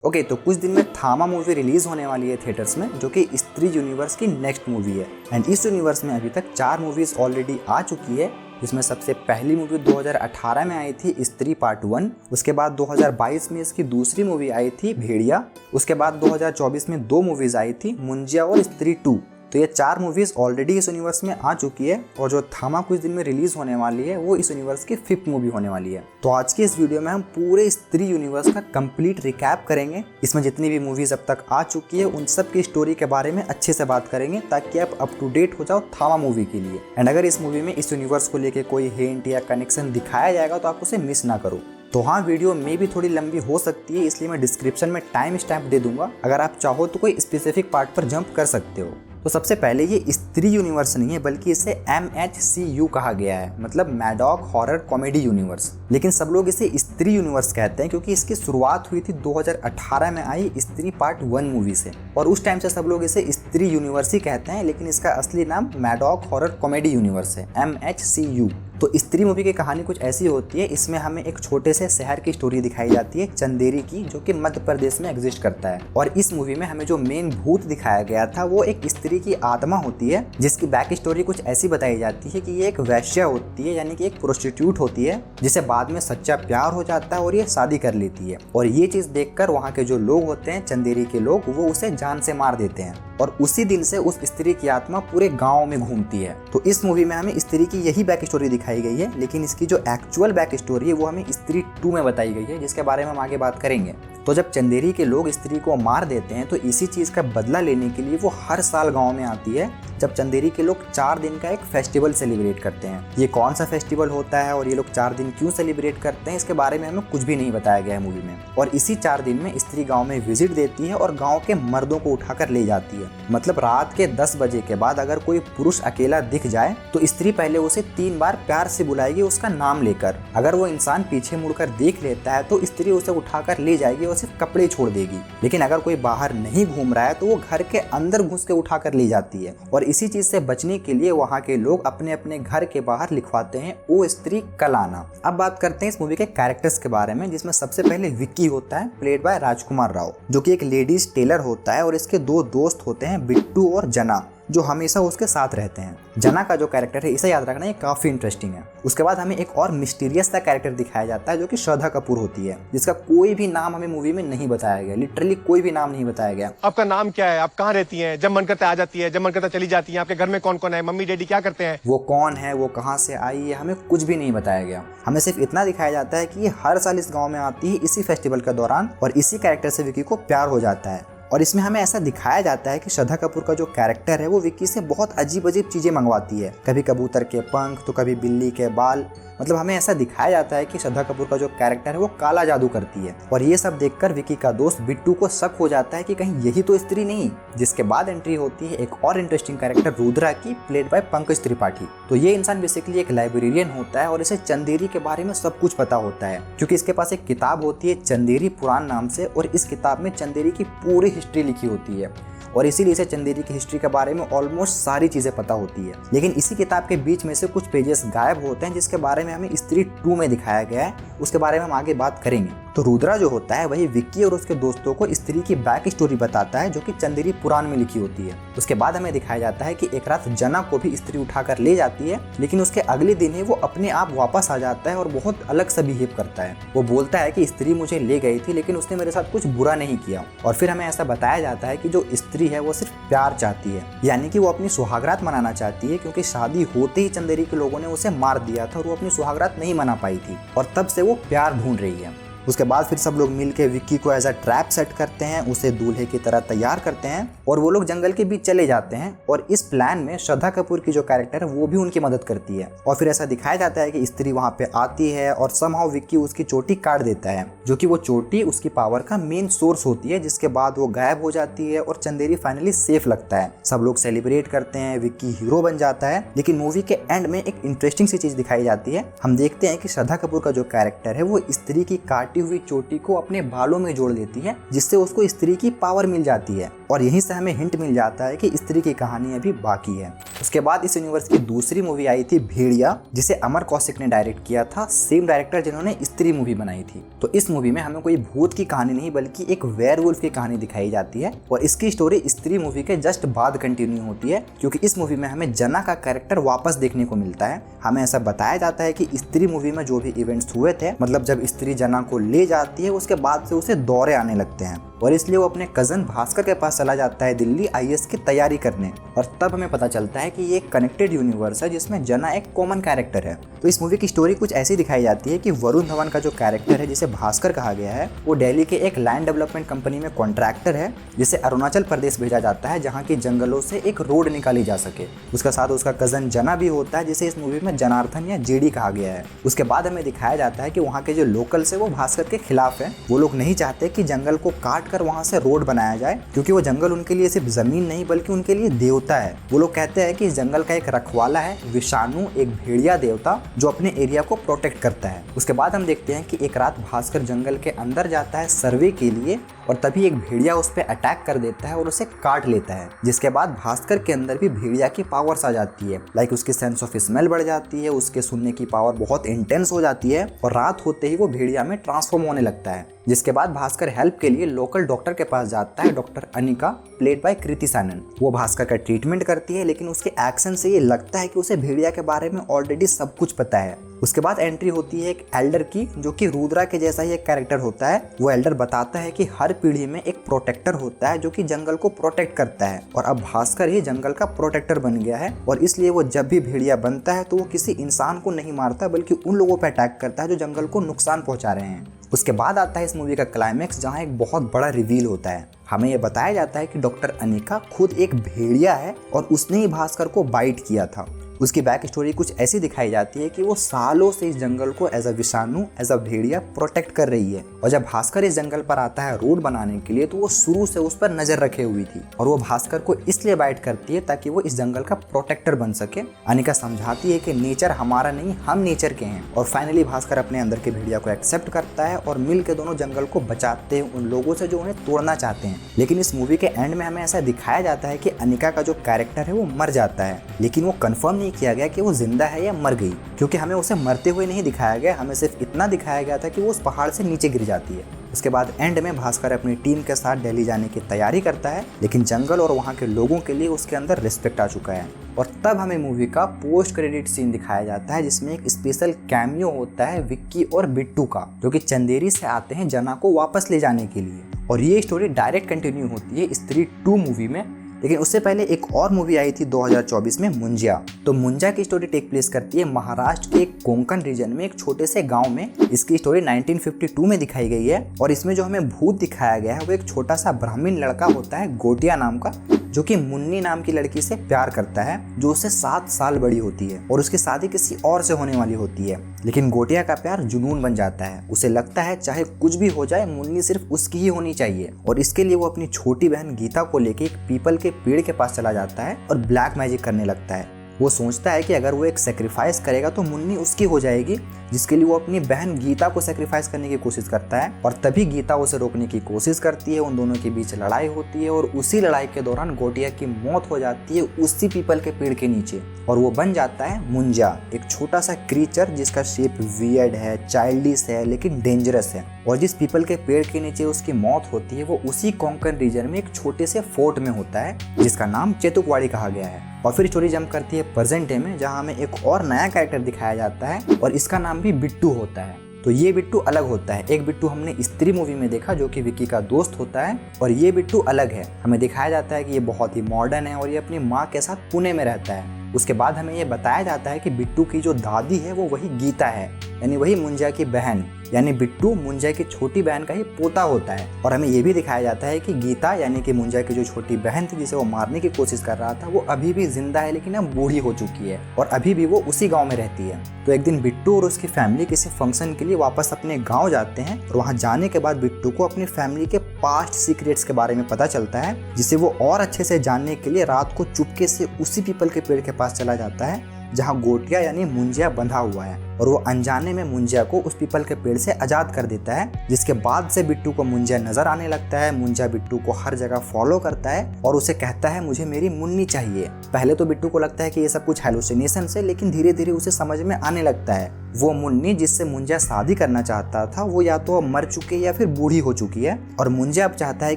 Okay, तो कुछ दिन में थामा मूवी रिलीज होने वाली है थिएटर्स में, जो कि स्त्री यूनिवर्स की नेक्स्ट मूवी है। एंड इस यूनिवर्स में अभी तक 4 मूवीज ऑलरेडी आ चुकी है, जिसमें सबसे पहली मूवी 2018 में आई थी स्त्री पार्ट 1। उसके बाद 2022 में इसकी दूसरी मूवी आई थी भेड़िया। उसके बाद 2024 में 2 मूवीज आई थी मुंजिया और स्त्री 2। तो ये 4 मूवीज ऑलरेडी इस यूनिवर्स में आ चुकी है, और जो थामा कुछ दिन में रिलीज होने वाली है वो इस यूनिवर्स की 5th मूवी होने वाली है। तो आज की इस वीडियो में हम पूरे स्त्री यूनिवर्स का कंप्लीट रिकैप करेंगे। इसमें जितनी भी मूवीज अब तक आ चुकी है उन सब की स्टोरी के बारे में अच्छे से बात करेंगे, ताकि आप अप टू डेट हो जाओ थामा मूवी के लिए। एंड अगर इस मूवी में इस यूनिवर्स को लेके कोई हिंट या कनेक्शन दिखाया जाएगा तो आप उसे मिस ना करो। तो हाँ, वीडियो में भी थोड़ी लंबी हो सकती है, इसलिए मैं डिस्क्रिप्शन में टाइम स्टैम्प दे दूंगा। अगर आप चाहो तो कोई स्पेसिफिक पार्ट पर जंप कर सकते हो। तो सबसे पहले ये स्त्री यूनिवर्स नहीं है, बल्कि इसे MHCU कहा गया है, मतलब मैडॉक हॉरर कॉमेडी यूनिवर्स। लेकिन सब लोग इसे स्त्री यूनिवर्स कहते हैं क्योंकि इसकी शुरुआत हुई थी 2018 में आई स्त्री पार्ट 1 मूवी से, और उस टाइम से सब लोग इसे स्त्री यूनिवर्स ही कहते हैं। लेकिन इसका असली नाम मैडॉक हॉरर कॉमेडी यूनिवर्स है, MHCU। तो स्त्री मूवी की कहानी कुछ ऐसी होती है, इसमें हमें एक छोटे से शहर की स्टोरी दिखाई जाती है, चंदेरी की, जो कि मध्य प्रदेश में एग्जिस्ट करता है। और इस मूवी में हमें जो मेन भूत दिखाया गया था वो एक स्त्री की आत्मा होती है, जिसकी बैक स्टोरी कुछ ऐसी बताई जाती है कि ये एक वैश्या होती है, यानी कि एक प्रोस्टिट्यूट होती है, जिसे बाद में सच्चा प्यार हो जाता है और ये शादी कर लेती है। और ये चीज देखकर वहाँ के जो लोग होते हैं, चंदेरी के लोग, वो उसे जान से मार देते हैं। और उसी दिन से उस स्त्री की आत्मा पूरे गाँव में घूमती है। तो इस मूवी में हमें स्त्री की यही बैक स्टोरी दिखाई गई है, लेकिन इसकी जो एक्चुअल बैक स्टोरी है वो हमें स्त्री 2 में बताई गई है, जिसके बारे में हम आगे बात करेंगे। तो जब चंदेरी के लोग स्त्री को मार देते हैं तो इसी चीज का बदला लेने के लिए वो हर साल गांव में आती है, जब चंदेरी के लोग 4 दिन का एक फेस्टिवल सेलिब्रेट करते हैं। ये कौन सा फेस्टिवल होता है और ये लोग 4 दिन क्यों सेलिब्रेट करते हैं, इसके बारे में हमें कुछ भी नहीं बताया गया है मूवी में। और इसी 4 दिन में स्त्री गाँव में विजिट देती है और गाँव के मर्दों को उठाकर ले जाती है। मतलब रात के 10 बजे के बाद अगर कोई पुरुष अकेला दिख जाए तो स्त्री पहले उसे 3 बार प्यार से बुलाएगी उसका नाम लेकर। अगर वो इंसान पीछे मुड़कर देख लेता है तो स्त्री उसे उठाकर ले जाएगी और सिर्फ कपड़े छोड़ देगी। लेकिन अगर कोई बाहर नहीं घूम रहा है तो वो घर के अंदर घुस के उठाकर ले जाती है। और इसी चीज से बचने के लिए वहाँ के लोग अपने अपने घर के बाहर लिखवाते हैं, ओ स्त्री कल आना। अब बात करते हैं इस मूवी के कैरेक्टर्स के बारे में, जिसमें सबसे पहले विक्की होता है, प्लेड बाय राजकुमार राव, जो कि एक लेडीज टेलर होता है। और इसके 2 दोस्त होते हैं, बिट्टू और जना, जो हमेशा उसके साथ रहते हैं। जना का जो कैरेक्टर है, इसे याद रखना, ये काफी इंटरेस्टिंग है। उसके बाद हमें एक और मिस्टीरियस सा कैरेक्टर दिखाया जाता है, जो कि श्रद्धा कपूर होती है, जिसका कोई भी नाम हमें मूवी में नहीं बताया गया। लिटरली कोई भी नाम नहीं बताया गया। आपका नाम क्या है, आप कहाँ रहती हैं, जब मन करता आ जाती है, जब मन करता चली जाती है, आपके घर में कौन कौन है, मम्मी डैडी क्या करते हैं, वो कौन है, वो कहाँ से आई है, हमें कुछ भी नहीं बताया गया। हमें सिर्फ इतना दिखाया जाता है कि ये हर साल इस गाँव में आती है इसी फेस्टिवल के दौरान, और इसी कैरेक्टर से विक्की को प्यार हो जाता है। और इसमें हमें ऐसा दिखाया जाता है कि श्रद्धा कपूर का जो कैरेक्टर है वो विक्की से बहुत अजीब अजीब चीजें मंगवाती है, कभी कबूतर के पंख तो कभी बिल्ली के बाल। मतलब हमें ऐसा दिखाया जाता है कि श्रद्धा कपूर का जो कैरेक्टर है वो काला जादू करती है। और ये सब देखकर विक्की का दोस्त बिट्टू को शक हो जाता है कि कहीं यही तो स्त्री नहीं। जिसके बाद एंट्री होती है एक और इंटरेस्टिंग कैरेक्टर रुद्रा की, प्लेड बाय पंकज त्रिपाठी। तो ये इंसान बेसिकली एक लाइब्रेरियन होता है और इसे चंदेरी के बारे में सब कुछ पता होता है, क्योंकि इसके पास एक किताब होती है चंदेरी पुराण नाम से, और इस किताब में चंदेरी की पूरी हिस्ट्री लिखी होती है। और इसीलिए इसे चंदेरी की हिस्ट्री के बारे में ऑलमोस्ट सारी चीजें पता होती है। लेकिन इसी किताब के बीच में से कुछ पेजेस गायब होते हैं, जिसके बारे में हमें स्त्री 2 में दिखाया गया है, उसके बारे में हम आगे बात करेंगे। तो रुद्रा जो होता है वही विक्की और उसके दोस्तों को स्त्री की बैक स्टोरी बताता है, जो कि चंदेरी पुराण में लिखी होती है। उसके बाद हमें दिखाया जाता है कि एक रात जना को भी स्त्री उठाकर ले जाती है, लेकिन उसके अगले दिन ही वो अपने आप वापस आ जाता है और बहुत अलग सा बिहेव करता है। वो बोलता है कि स्त्री मुझे ले गई थी, लेकिन उसने मेरे साथ कुछ बुरा नहीं किया। और फिर हमें ऐसा बताया जाता है कि जो स्त्री है वो सिर्फ प्यार चाहती है, यानी कि वो अपनी सुहागरात मनाना चाहती है, क्योंकि शादी होते ही चंदेरी के लोगों ने उसे मार दिया था और वो अपनी सुहागरात नहीं मना पाई थी, और तब से वो प्यार ढूंढ रही है। उसके बाद फिर सब लोग मिलकर विक्की को एज अ ट्रैप सेट करते हैं, उसे दूल्हे की तरह तैयार करते हैं, और वो लोग जंगल के बीच चले जाते हैं। और इस प्लान में श्रद्धा कपूर की जो कैरेक्टर है वो भी उनकी मदद करती है। और फिर ऐसा दिखाया जाता है कि स्त्री वहां पे आती है और समहाउ विक्की उसकी चोटी काट देता है, जो कि वो चोटी उसकी पावर का मेन सोर्स होती है, जिसके बाद वो गायब हो जाती है और चंदेरी फाइनली सेफ लगता है। सब लोग सेलिब्रेट करते हैं, विक्की हीरो बन जाता है। लेकिन मूवी के एंड में एक इंटरेस्टिंग सी चीज दिखाई जाती है। हम देखते हैं कि श्रद्धा कपूर का जो कैरेक्टर है वो स्त्री की काटी हुई चोटी को अपने बालों में जोड़ देती है, जिससे उसको स्त्री की पावर मिल जाती है। और यहीं से हमें हिंट मिल जाता है कि स्त्री की कहानी अभी बाकी है। उसके बाद इस यूनिवर्स की दूसरी मूवी आई थी भेड़िया, जिसे अमर कौशिक ने डायरेक्ट किया था, सेम डायरेक्टर जिन्होंने स्त्री मूवी बनाई थी। तो इस मूवी में हमें कोई भूत की कहानी नहीं बल्कि एक वेयरवुल्फ की कहानी दिखाई जाती है और इसकी स्टोरी स्त्री मूवी के जस्ट बाद कंटिन्यू होती है, क्योंकि इस मूवी में हमें जना का कैरेक्टर वापस देखने को मिलता है। हमें ऐसा बताया जाता है कि स्त्री मूवी में जो भी इवेंट्स हुए थे, मतलब जब स्त्री जना को ले जाती है उसके बाद से उसे दौरे आने लगते हैं और इसलिए वो अपने कजन भास्कर के पास चला जाता है दिल्ली IAS की तैयारी करने। और तब हमें पता चलता है कि ये एक कनेक्टेड यूनिवर्स है जिसमें जना एक कॉमन कैरेक्टर है। तो इस मूवी की स्टोरी कुछ ऐसी दिखाई जाती है कि वरुण धवन का जो कैरेक्टर है, जिसे भास्कर कहा गया है, वो दिल्ली के एक लैंड डेवलपमेंट कंपनी में कॉन्ट्रैक्टर है, जिसे अरुणाचल प्रदेश भेजा जाता है जहाँ की जंगलों से एक रोड निकाली जा सके। उसका साथ उसका कजन जना भी होता है, जिसे इस मूवी में जनार्दन या जेडी कहा गया है। उसके बाद हमें दिखाया जाता है कि वहाँ के जो लोकल्स है वो भास्कर के खिलाफ है। वो लोग नहीं चाहते कि जंगल को काट कर वहाँ से रोड बनाया जाए, क्योंकि वो जंगल उनके लिए सिर्फ जमीन नहीं बल्कि उनके लिए देवता है। वो लोग कहते हैं कि इस जंगल का एक रखवाला है विषाणु, एक भेड़िया देवता, जो अपने एरिया को प्रोटेक्ट करता है। उसके बाद हम देखते हैं कि एक रात भास्कर जंगल के अंदर जाता है सर्वे के लिए और तभी एक भेड़िया उस पर अटैक कर देता है और उसे काट लेता है, जिसके बाद भास्कर के अंदर भी भेड़िया की पावर्स आ जाती है। लाइक उसकी सेंस ऑफ स्मेल बढ़ जाती है, उसके सुनने की पावर बहुत इंटेंस हो जाती है और रात होते ही वो भेड़िया में ट्रांसफॉर्म होने लगता है। जिसके बाद भास्कर हेल्प के लिए लोकल डॉक्टर के पास जाता है, doctor Anika played by Kriti Sanon. वो भास्कर का ट्रीटमेंट करती है, लेकिन उसके एक्शन से ये लगता है कि उसे भेड़िया के बारे में ऑलरेडी सब कुछ पता है। उसके बाद एंट्री होती है एक एल्डर की, जो कि रुद्रा के जैसा ही एक कैरेक्टर होता है। वो एल्डर बताता है कि हर पीढ़ी में एक प्रोटेक्टर होता है जो कि जंगल को प्रोटेक्ट करता है और अब भास्कर ही जंगल का प्रोटेक्टर बन गया है और इसलिए वो जब भी भेड़िया बनता है तो वो किसी इंसान को नहीं मारता बल्कि उन लोगों पर अटैक करता है जो जंगल को नुकसान पहुंचा रहे हैं। उसके बाद आता है इस मूवी का क्लाइमैक्स, जहाँ एक बहुत बड़ा रिवील होता है। हमें यह बताया जाता है कि डॉक्टर अनिका खुद एक भेड़िया है और उसने ही भास्कर को बाइट किया था। उसकी बैक स्टोरी कुछ ऐसी दिखाई जाती है कि वो सालों से इस जंगल को एज अ विषाणु, एज अ भेड़िया प्रोटेक्ट कर रही है और जब भास्कर इस जंगल पर आता है रोड बनाने के लिए तो वो शुरू से उस पर नजर रखे हुई थी और वो भास्कर को इसलिए बाइट करती है ताकि वो इस जंगल का प्रोटेक्टर बन सके। अनिका समझाती है कि नेचर हमारा नहीं, हम नेचर के हैं और फाइनली भास्कर अपने अंदर के भेड़िया को एक्सेप्ट करता है और मिल के दोनों जंगल को बचाते हैं उन लोगों से जो उन्हें तोड़ना चाहते हैं। लेकिन इस मूवी के एंड में हमें ऐसा दिखाया जाता है कि अनिका का जो कैरेक्टर है वो मर जाता है, लेकिन वो कंफर्म नहीं किया गया कि वो जिंदा है या मर गई, क्योंकि हमें उसे मरते हुए नहीं दिखाया गया। हमें सिर्फ इतना दिखाया गया था कि वो उस पहाड़ से नीचे गिर जाती है। उसके बाद एंड में भास्कर अपनी टीम के साथ दिल्ली जाने की तैयारी करता है, लेकिन जंगल और वहाँ के लोगों के लिए उसके अंदर रिस्पेक्ट आ चुका है। और तब हमें मूवी का पोस्ट क्रेडिट सीन दिखाया जाता है, जिसमें एक स्पेशल कैमियो होता है विक्की और बिट्टू का, जो कि चंदेरी से आते हैं जना को वापस ले जाने के लिए। और ये स्टोरी डायरेक्ट कंटिन्यू होती है स्त्री 2 मूवी में। लेकिन उससे पहले एक और मूवी आई थी 2024 में, मुंजिया। तो मुंजिया की स्टोरी टेक प्लेस करती है महाराष्ट्र के एक कोंकण रीजन में, एक छोटे से गांव में। इसकी स्टोरी 1952 में दिखाई गई है और इसमें जो हमें भूत दिखाया गया है वो एक छोटा सा ब्राह्मण लड़का होता है गोटिया नाम का, जो कि मुन्नी नाम की लड़की से प्यार करता है जो उससे 7 साल बड़ी होती है और उसकी शादी किसी और से होने वाली होती है। लेकिन गोटिया का प्यार जुनून बन जाता है। उसे लगता है चाहे कुछ भी हो जाए मुन्नी सिर्फ उसकी ही होनी चाहिए और इसके लिए वो अपनी छोटी बहन गीता को लेकर एक पीपल के पेड़ के पास चला जाता है और ब्लैक मैजिक करने लगता है। वो सोचता है कि अगर वो एक सेक्रीफाइस करेगा तो मुन्नी उसकी हो जाएगी, जिसके लिए वो अपनी बहन गीता को सेक्रीफाइस करने की कोशिश करता है और तभी गीता उसे रोकने की कोशिश करती है। उन दोनों के बीच लड़ाई होती है और उसी लड़ाई के दौरान गोटिया की मौत हो जाती है उसी पीपल के पेड़ के नीचे और वो बन जाता है मुंजा, एक छोटा सा क्रीचर जिसका शेप वियर्ड है, चाइल्डिश है, लेकिन डेंजरस है। और जिस पीपल के पेड़ के नीचे उसकी मौत होती है वो उसी कोंकण रीजन में एक छोटे से फोर्ट में होता है जिसका नाम चेतुकवाड़ी कहा गया है। और फिर स्टोरी जंप करती है प्रेजेंट डे में, जहाँ हमें एक और नया कैरेक्टर दिखाया जाता है और इसका नाम भी बिट्टू होता है। तो ये बिट्टू अलग होता है। एक बिट्टू हमने स्त्री मूवी में देखा जो कि विक्की का दोस्त होता है और ये बिट्टू अलग है। हमें दिखाया जाता है कि ये बहुत ही मॉडर्न है और ये अपनी माँ के साथ पुणे में रहता है। उसके बाद हमें ये बताया जाता है कि बिट्टू की जो दादी है वो वही गीता है, यानी वही मुंजा की बहन, यानी बिट्टू मुंजा की छोटी बहन का ही पोता होता है। और हमें ये भी दिखाया जाता है कि गीता यानी कि मुंजा की जो छोटी बहन थी जिसे वो मारने की कोशिश कर रहा था वो अभी भी जिंदा है, लेकिन अब बूढ़ी हो चुकी है और अभी भी वो उसी गांव में रहती है। तो एक दिन बिट्टू और उसकी फैमिली किसी फंक्शन के लिए वापस अपने गाँव जाते हैं और वहाँ जाने के बाद बिट्टू को अपनी फैमिली के पास्ट सीक्रेट्स के बारे में पता चलता है, जिसे वो और अच्छे से जानने के लिए रात को चुपके से उसी पीपल के पेड़ के पास चला जाता है जहाँ गोटिया यानी मुंजिया बंधा हुआ है। और वो अनजाने में मुंजिया को उस पीपल के पेड़ से आजाद कर देता है, जिसके बाद से बिट्टू को मुंजिया नजर आने लगता है। मुंजिया बिट्टू को हर जगह फॉलो करता है और उसे कहता है मुझे मेरी मुन्नी चाहिए। पहले तो बिट्टू को लगता है कि ये सब कुछ हेलुसिनेशन है, लेकिन धीरे धीरे उसे समझ में आने लगता है वो मुन्नी जिससे मुंजिया शादी करना चाहता था वो या तो अब मर चुकी है या फिर बूढ़ी हो चुकी है, और मुंजिया अब चाहता है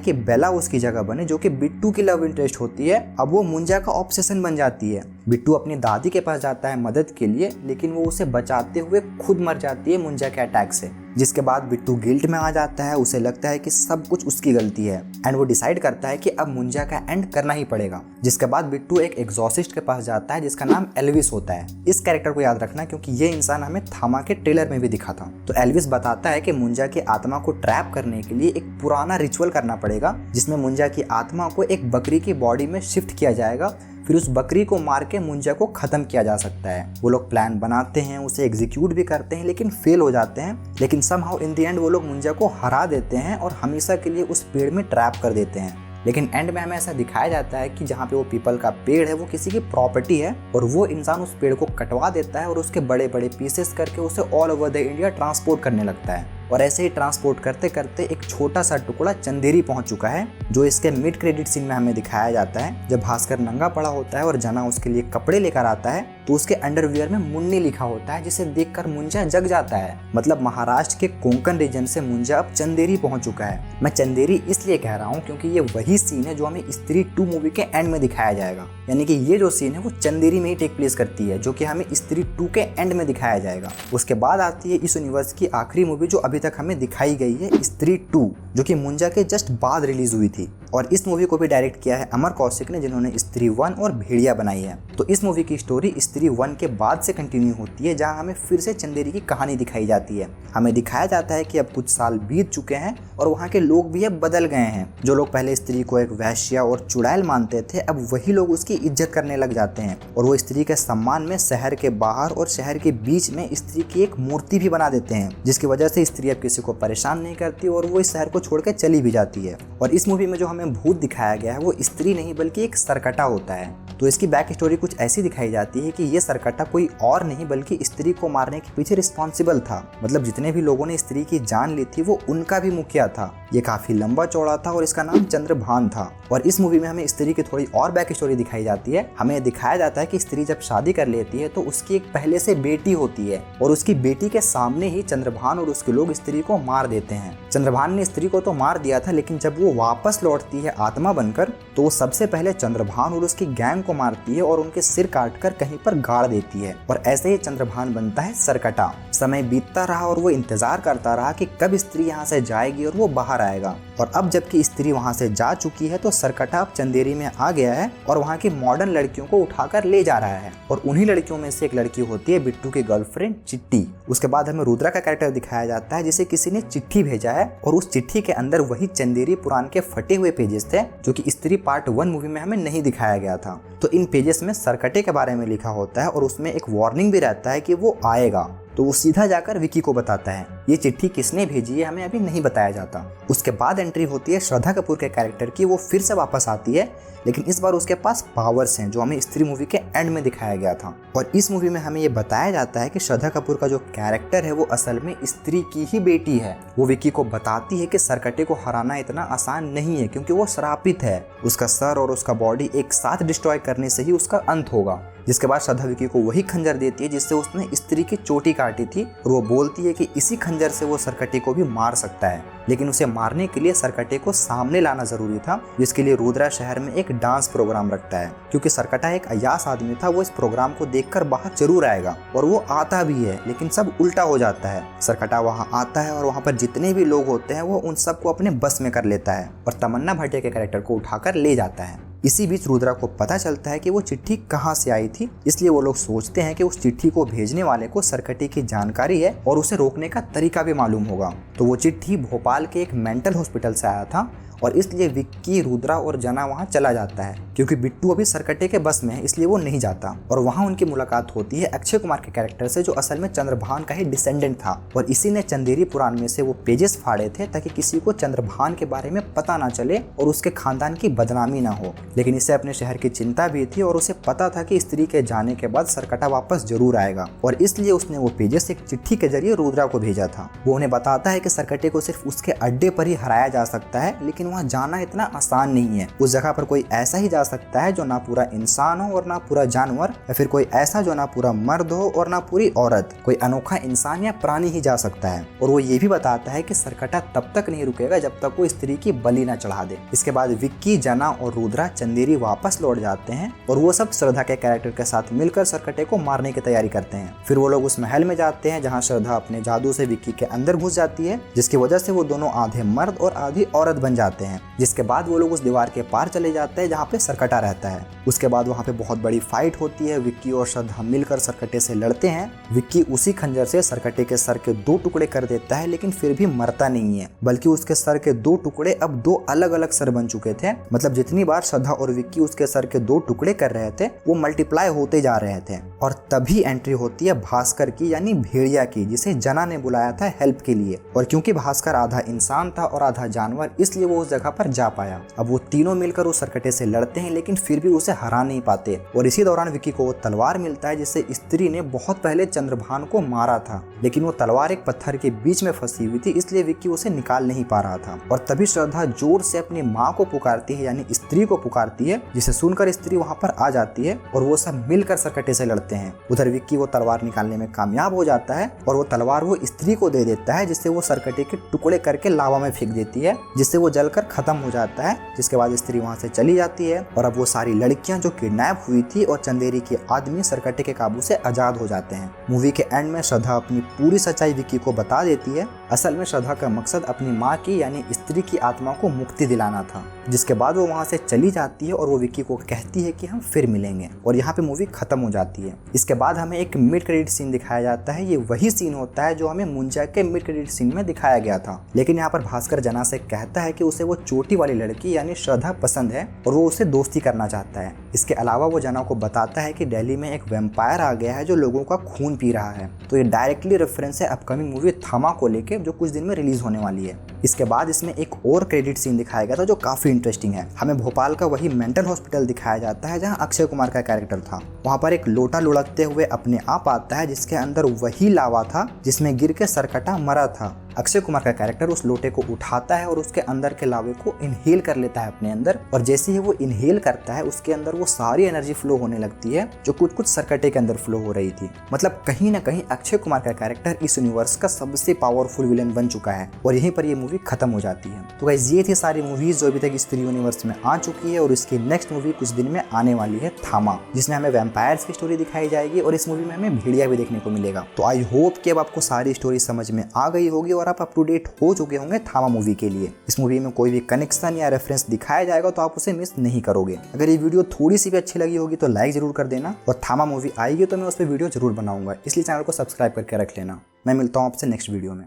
कि बेला उसकी जगह बने, जो कि बिट्टू की लव इंटरेस्ट होती है। अब वो मुंजिया का ऑब्सेशन बन जाती है। बिट्टू अपनी दादी के पास जाता है मदद के लिए, लेकिन वो उसे बचाते हुए खुद मर जाती है मुंजिया के अटैक से, जिसके बाद बिट्टू गिल्ट में आ जाता है। उसे लगता है कि सब कुछ उसकी गलती है एंड वो डिसाइड करता है कि अब मुंजिया का एंड करना ही पड़ेगा। जिसके बाद बिट्टू एक एग्जॉर्सिस्ट के पास जाता है जिसका नाम एल्विस होता है। इस कैरेक्टर को याद रखना क्योंकि ये इंसान हमें थामा के ट्रेलर में भी दिखा था। तो एल्विस बताता है कि मुंजिया की आत्मा को ट्रैप करने के लिए एक पुराना रिचुअल करना पड़ेगा, जिसमें मुंजिया की आत्मा को एक बकरी की बॉडी में शिफ्ट किया जाएगा, फिर उस बकरी को मार के मुंजिया को खत्म किया जा सकता है। वो लोग प्लान बनाते हैं, उसे एग्जीक्यूट भी करते हैं, लेकिन फेल हो जाते हैं। लेकिन समहाउ इन द एंड वो लोग मुंजिया को हरा देते हैं और हमेशा के लिए उस पेड़ में ट्रैप कर देते हैं। लेकिन एंड में हमें ऐसा दिखाया जाता है कि जहाँ पे वो पीपल का पेड़ है वो किसी की प्रॉपर्टी है, और वो इंसान उस पेड़ को कटवा देता है और उसके बड़े बड़े पीसेस करके उसे all over the India transport करने लगता है। और ऐसे ही ट्रांसपोर्ट करते करते एक छोटा सा टुकड़ा चंदेरी पहुंच चुका है, जो इसके मिड क्रेडिट सीन में हमें दिखाया जाता है। जब भास्कर नंगा पड़ा होता है और जना उसके लिए कपड़े लेकर आता है तो उसके अंडरवियर में मुन्नी लिखा होता है, जिसे देखकर मुंजिया जग जाता है। मतलब महाराष्ट्र के कोंकण रीजन से मुंजिया अब चंदेरी पहुंच चुका है। मैं चंदेरी इसलिए कह रहा हूँ क्योंकि ये वही सीन है जो हमें स्त्री 2 मूवी के एंड में दिखाया जाएगा। यानी कि ये जो सीन है वो चंदेरी में ही टेक प्लेस करती है, जो कि हमें स्त्री 2 के एंड में दिखाया जाएगा। उसके बाद आती है इस यूनिवर्स की आखिरी मूवी जो अभी तक हमें दिखाई गई है, स्त्री 2, जो कि मुंजिया के जस्ट बाद रिलीज हुई थी। और इस मूवी को भी डायरेक्ट किया है अमर कौशिक ने, जिन्होंने स्त्री 1 और भेड़िया बनाई है। तो इस मूवी की स्टोरी स्त्री 1 के बाद से कंटिन्यू होती है, जहां हमें फिर से चंदेरी की कहानी दिखाई जाती है। हमें दिखाया जाता है कि अब कुछ साल बीत चुके हैं और वहाँ के लोग भी अब बदल गए हैं। जो लोग पहले स्त्री को एक वैश्या और चुड़ैल मानते थे, अब वही लोग उसकी इज्जत करने लग जाते हैं, और वो स्त्री के सम्मान में शहर के बाहर और शहर के बीच में स्त्री की एक मूर्ति भी बना देते हैं, जिसकी वजह से स्त्री अब किसी को परेशान नहीं करती और वो इस शहर को छोड़ के चली भी जाती है। और इस मूवी में जो हमें भूत दिखाया गया है वो स्त्री नहीं बल्कि एक सरकटा होता है। तो इसकी बैक स्टोरी कुछ ऐसी दिखाई जाती है कि ये सरकटा कोई और नहीं बल्कि स्त्री को मारने के पीछे रिस्पॉन्सिबल था। मतलब जितने भी लोगों ने स्त्री की जान ली थी वो उनका भी मुखिया था। ये काफी लंबा चौड़ा था और इसका नाम चंद्रभान था। और इस मूवी में हमें स्त्री की थोड़ी और बैक स्टोरी दिखाई जाती है। हमें दिखाया जाता है कि स्त्री जब शादी कर लेती है तो उसकी एक पहले से बेटी होती है, और उसकी बेटी के सामने ही चंद्रभान और उसके लोग स्त्री को मार देते हैं। चंद्रभान ने स्त्री को तो मार दिया था, लेकिन जब वो वापस लौटती है आत्मा बनकर तो वो सबसे पहले चंद्रभान और उसकी गैंग को मारती है और उनके सिर काटकर कहीं पर गाड़ देती है। और ऐसे ही चंद्रभान बनता है सरकटा। समय बीतता रहा और वो इंतजार करता रहा कि कब स्त्री यहाँ से जाएगी और वो बाहर आएगा। और अब जबकि स्त्री वहाँ से जा चुकी है तो सरकटा अब चंदेरी में आ गया है और वहाँ की मॉडर्न लड़कियों को उठाकर ले जा रहा है। और उन्हीं लड़कियों में से एक लड़की होती है बिट्टू की गर्लफ्रेंड चिट्टी। उसके बाद हमें रुद्रा का कैरेक्टर दिखाया जाता है, जिसे किसी ने चिट्ठी भेजा है, और उस चिट्ठी के अंदर वही चंदेरी पुराण के फटे हुए पेजेस थे जो कि स्त्री पार्ट 1 मूवी में हमें नहीं दिखाया गया था। तो इन पेजेस में सरकटे के बारे में लिखा होता है और उसमें एक वार्निंग भी रहता है कि वो आएगा। तो वो सीधा जाकर विकी को बताता है। ये चिट्ठी किसने भेजी है हमें अभी नहीं बताया जाता। उसके बाद एंट्री होती है श्रद्धा कपूर के कैरेक्टर की। वो फिर से वापस आती है, लेकिन इस बार उसके पास पावर्स हैं जो हमें स्त्री मूवी के एंड में दिखाया गया था। और इस मूवी में हमें ये बताया जाता है कि श्रद्धा कपूर का जो कैरेक्टर है वो असल में स्त्री की ही बेटी है। वो विकी को बताती है कि सरकटे को हराना इतना आसान नहीं है क्योंकि वो श्रापित है। उसका सर और उसका बॉडी एक साथ डिस्ट्रॉय करने से ही उसका अंत होगा। जिसके बाद श्रद्धा विकी को वही खंजर देती है जिससे उसने स्त्री की चोटी काटी थी, और वो बोलती है कि इसी खंजर से वो सरकटे को भी मार सकता है। लेकिन उसे मारने के लिए सरकटे को सामने लाना जरूरी था, जिसके लिए रुद्रा शहर में एक डांस प्रोग्राम रखता है। क्योंकि सरकटा एक अय्यास आदमी था, वो इस प्रोग्राम को देखकर बाहर जरूर आएगा, और वो आता भी है, लेकिन सब उल्टा हो जाता है। सरकटा वहाँ आता है और वहाँ पर जितने भी लोग होते हैं वो उन सबको अपने बस में कर लेता है और तमन्ना भाटिया के कैरेक्टर को उठाकर ले जाता है। इसी बीच रुद्रा को पता चलता है कि वो चिट्ठी कहाँ से आई थी, इसलिए वो लोग सोचते हैं कि उस चिट्ठी को भेजने वाले को सरकटे की जानकारी है और उसे रोकने का तरीका भी मालूम होगा। तो वो चिट्ठी भोपाल के एक मेंटल हॉस्पिटल से आया था, और इसलिए विक्की, रुद्रा और जना वहाँ चला जाता है। क्योंकि बिट्टू अभी सरकटे के बस में है इसलिए वो नहीं जाता। और वहाँ उनकी मुलाकात होती है अक्षय कुमार के कैरेक्टर से, जो असल में चंद्रभान का ही डिसेंडेंट था, और इसी ने चंदेरी पुराण में से वो पेजेस फाड़े थे ताकि किसी को चंद्रभान के बारे में पता ना चले और उसके खानदान की बदनामी ना हो। लेकिन इसे अपने शहर की चिंता भी थी और उसे पता था कि स्त्री के जाने के बाद सरकटा वापस जरूर आएगा, और इसलिए उसने वो पेजेस एक चिट्ठी के जरिए रुद्रा को भेजा था। वो उन्हें बताता है कि सरकटे को सिर्फ उसके अड्डे पर ही हराया जा सकता है, लेकिन वहाँ जाना इतना आसान नहीं है। उस जगह पर कोई ऐसा ही जा सकता है जो ना पूरा इंसान हो और ना पूरा जानवर, या फिर कोई ऐसा जो ना पूरा मर्द हो और ना पूरी औरत। कोई अनोखा इंसान या प्राणी ही जा सकता है। और वो ये भी बताता है कि सरकटा तब तक नहीं रुकेगा जब तक वो स्त्री की बलि न चढ़ा दे। इसके बाद विक्की, जना और रुद्रा चंदेरी वापस लौट जाते हैं और वो सब श्रद्धा के कैरेक्टर के साथ मिलकर सरकटे को मारने की तैयारी करते हैं। फिर वो लोग उस महल में जाते हैं जहाँ श्रद्धा अपने जादू से विक्की के अंदर घुस जाती है, जिसकी वजह से वो दोनों आधे मर्द और आधी औरत बन जाते हैं। जिसके बाद वो लोग उस दीवार के पार चले जाते हैं जहाँ पे सरकटा रहता है। उसके बाद वहाँ पे बहुत बड़ी फाइट होती है। विक्की और श्रद्धा मिलकर सरकटे से लड़ते हैं। विक्की उसी खंजर से सरकटे के सर के 2 टुकड़े कर देता है, लेकिन फिर भी मरता नहीं है, बल्कि उसके सर के 2 टुकड़े अब 2 अलग अलग सर बन चुके थे। मतलब जितनी बार श्रद्धा और विक्की उसके सर के 2 टुकड़े कर रहे थे वो मल्टीप्लाई होते जा रहे थे। और तभी एंट्री होती है भास्कर की, यानी भेड़िया की, जिसे जना ने बुलाया था हेल्प के लिए। और क्योंकि भास्कर आधा इंसान था और आधा जानवर, इसलिए वो उस जगह पर जा पाया। अब वो तीनों मिलकर उस सरकटे से लड़ते हैं, लेकिन फिर भी उसे हरा नहीं पाते। और इसी दौरान विक्की को वो तलवार मिलता है जिससे स्त्री ने बहुत पहले चंद्रभान को मारा था, लेकिन वो तलवार एक पत्थर के बीच में फंसी हुई थी, इसलिए विक्की उसे निकाल नहीं पा रहा था। और तभी श्रद्धा जोर से अपनी माँ को पुकारती है, यानी स्त्री को पुकारती है, जिसे सुनकर स्त्री वहाँ पर आ जाती है और वो सब मिलकर सरकटे से लड़ते हैं। उधर विक्की वो तलवार निकालने में कामयाब हो जाता है और वो तलवार वो स्त्री को दे देता है, जिससे वो सरकटे के टुकड़े करके लावा में फेंक देती है, जिससे वो जलकर खत्म हो जाता है। जिसके बाद स्त्री वहाँ से चली जाती है और अब वो सारी लड़कियां जो किडनैप हुई थी और चंदेरी के आदमी सरकटे के काबू से आजाद हो जाते हैं। मूवी के एंड में श्रद्धा अपनी पूरी सच्चाई विक्की को बता देती है। असल में श्रद्धा का मकसद अपनी माँ की, यानी स्त्री की आत्मा को मुक्ति दिलाना था। जिसके बाद वो वहाँ से चली जाती है और वो विक्की को कहती है कि हम फिर मिलेंगे, और यहाँ पे मूवी खत्म हो जाती है। इसके बाद हमें एक मिड क्रेडिट सीन दिखाया जाता है। ये वही सीन होता है जो हमें मुंजा के मिड क्रेडिट सीन में दिखाया गया था, लेकिन यहाँ पर भास्कर जना से कहता है कि उसे वो चोटी वाली लड़की यानी श्रद्धा पसंद है और वो उसे दोस्ती करना चाहता है। इसके अलावा वो जना को बताता है कि दिल्ली में एक वैम्पायर आ गया है जो लोगों का खून पी रहा है। तो ये डायरेक्टली रेफरेंस है अपकमिंग मूवी थामा को लेके, जो कुछ दिन में रिलीज होने वाली है। इसके बाद इसमें एक और क्रेडिट सीन दिखाया गया था जो काफी इंटरेस्टिंग है। हमें भोपाल का वही मेंटल हॉस्पिटल दिखाया जाता है जहां अक्षय कुमार का कैरेक्टर था। वहां पर एक लोटा लुढ़कते हुए अपने आप आता है, जिसके अंदर वही लावा था जिसमें गिर के सरकटा मरा था। अक्षय कुमार का कैरेक्टर उस लोटे को उठाता है और उसके अंदर के लावे को इनहेल कर लेता है अपने अंदर, और जैसे ही वो इनहेल करता है उसके अंदर वो सारी एनर्जी फ्लो होने लगती है जो कुछ सरकटे के अंदर फ्लो हो रही थी। मतलब कहीं ना कहीं अक्षय कुमार का कैरेक्टर इस यूनिवर्स का सबसे पावरफुल विलेन बन चुका है, और यहीं पर ये मूवी खत्म हो जाती है। तो गाइस ये थी सारी मूवीज जो अभी तक स्त्री यूनिवर्स में आ चुकी है, और इसकी नेक्स्ट मूवी कुछ दिन में आने वाली है थामा, जिसमें हमें वैम्पायर्स की स्टोरी दिखाई जाएगी और इस मूवी में हमें भेड़िया भी देखने को मिलेगा। तो आई होप कि अब आपको सारी स्टोरी समझ में आ गई होगी और आप अप टू डेट हो चुके होंगे थामा मूवी के लिए। इस मूवी में कोई भी कनेक्शन या रेफरेंस दिखाया जाएगा तो आप उसे मिस नहीं करोगे। अगर ये वीडियो थोड़ी सी भी अच्छी लगी होगी तो लाइक जरूर कर देना, और थामा मूवी आएगी तो मैं उस पर वीडियो जरूर बनाऊंगा, इसलिए चैनल को सब्सक्राइब करके रख लेना। मैं मिलता हूँ आपसे नेक्स्ट वीडियो में।